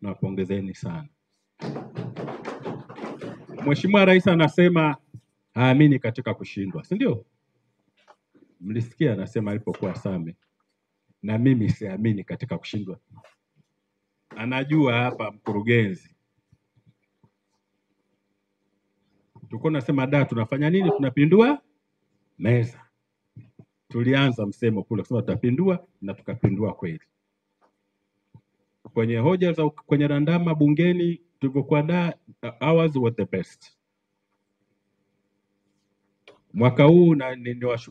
Nawapongezeni sana. Mheshimiwa Rais anasema haamini katika kushindwa, si ndio? Mlisikia anasema alipokuwa Same, na mimi siamini katika kushindwa. Anajua hapa mkurugenzi, tulikuwa nasema tunafanya nini? Tunapindua meza. Tulianza msemo kule kusema tutapindua, na tukapindua kweli. Kwenye hoja za kwenye randama bungeni tulivyokuwa ours were the best. Mwaka huu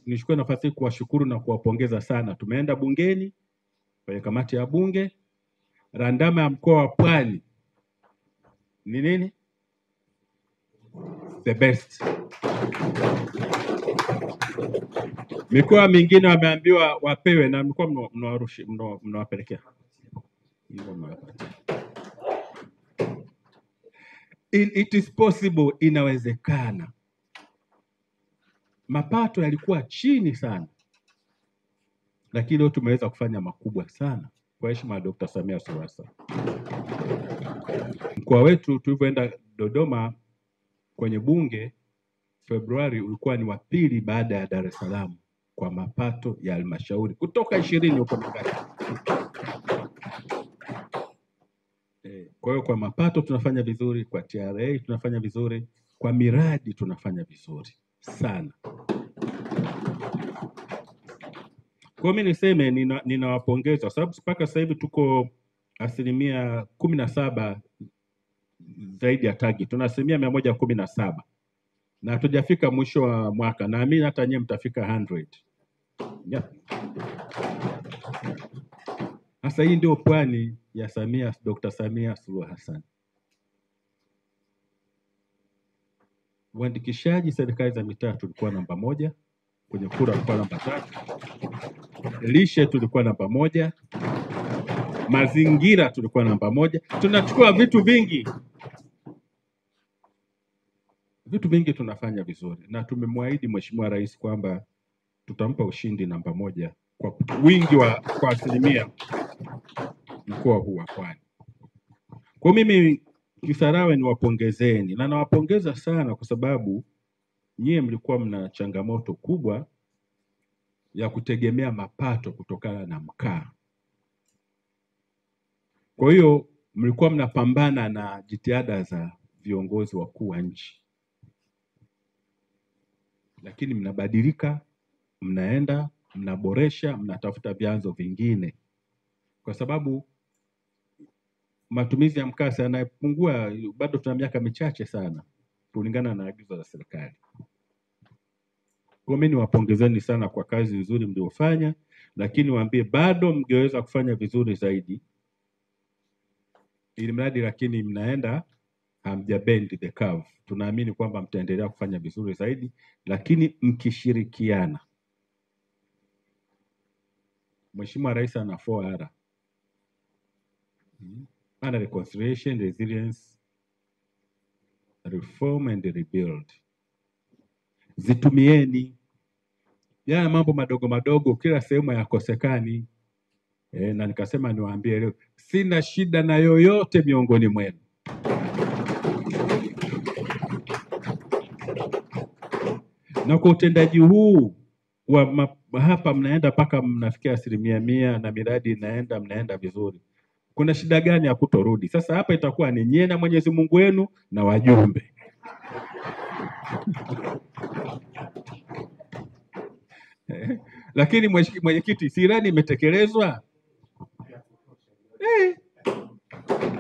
nichukue nafasi hii kuwashukuru na kuwapongeza sana. Tumeenda bungeni kwenye kamati ya bunge, randama ya mkoa wa Pwani ni nini? The best. Mikoa mingine wameambiwa wapewe na mikoa mnawapelekea. It is possible, inawezekana. Mapato yalikuwa chini sana, lakini leo tumeweza kufanya makubwa sana kwa heshima ya Dr. Samia Suluhu Hassan. Mkoa wetu tulivyoenda Dodoma kwenye bunge Februari ulikuwa ni wa pili baada ya Dar es Salaam kwa mapato ya halmashauri kutoka 20 huko mbele. Kwa hiyo kwa mapato tunafanya vizuri, kwa TRA tunafanya vizuri, kwa miradi tunafanya vizuri sana. Kwa mimi niseme ninawapongeza sababu mpaka sasa hivi tuko 17% zaidi ya target. Tuna 117 na hatujafika mwisho wa mwaka. Naamini hata nyewe mtafika 100. Yeah. Sasa hii ndio pwani ya Dr. Samia Suluhu Hassan. Uandikishaji serikali za mitaa tulikuwa namba 1, kwenye kura tulikuwa namba 3. Lishe tulikuwa namba 1. Mazingira tulikuwa namba 1. Tunachukua vitu vingi. Vitu vingi tunafanya vizuri na tumemwahidi Mheshimiwa Rais kwamba tutampa ushindi namba 1 kwa wingi kwa asilimia mkoa huu wa Pwani. Kwa mimi Kisarawe niwapongezeni na nawapongeza sana kwa sababu nyie mlikuwa mna changamoto kubwa ya kutegemea mapato kutokana na mkaa. Kwa hiyo mlikuwa mnapambana na jitihada za viongozi wakuu wa nchi, lakini mnabadilika, mnaenda, mnaboresha, mnatafuta vyanzo vingine, kwa sababu matumizi ya mkaa yanapungua. Bado tuna miaka michache sana kulingana na agizo la serikali. Kwa mimi niwapongezeni sana kwa kazi nzuri mliofanya, lakini waambie bado mngeweza kufanya vizuri zaidi, ili mradi lakini mnaenda hamjabend the curve. Tunaamini kwamba mtaendelea kufanya vizuri zaidi, lakini mkishirikiana. Mheshimiwa Rais ana 4R. Ana reconciliation, resilience, reform and rebuild. Zitumieni. Yana mambo madogo madogo kila sehemu yakosekani. Na nikasema niwaambie leo sina shida na yoyote miongoni mwenu. Na kwa utendaji huu hapa mnaenda mpaka mnafikia 100% na miradi mnaenda vizuri. Kuna shida gani ya kutorudi? Sasa hapa itakuwa ni nyie na Mwenyezi Mungu wenu na wajumbe. Lakini mwenyekiti, si ilani imetekelezwa?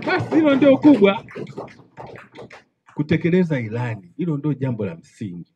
Basi hilo ndio kubwa. Kutekeleza ilani, hilo ndio jambo la msingi.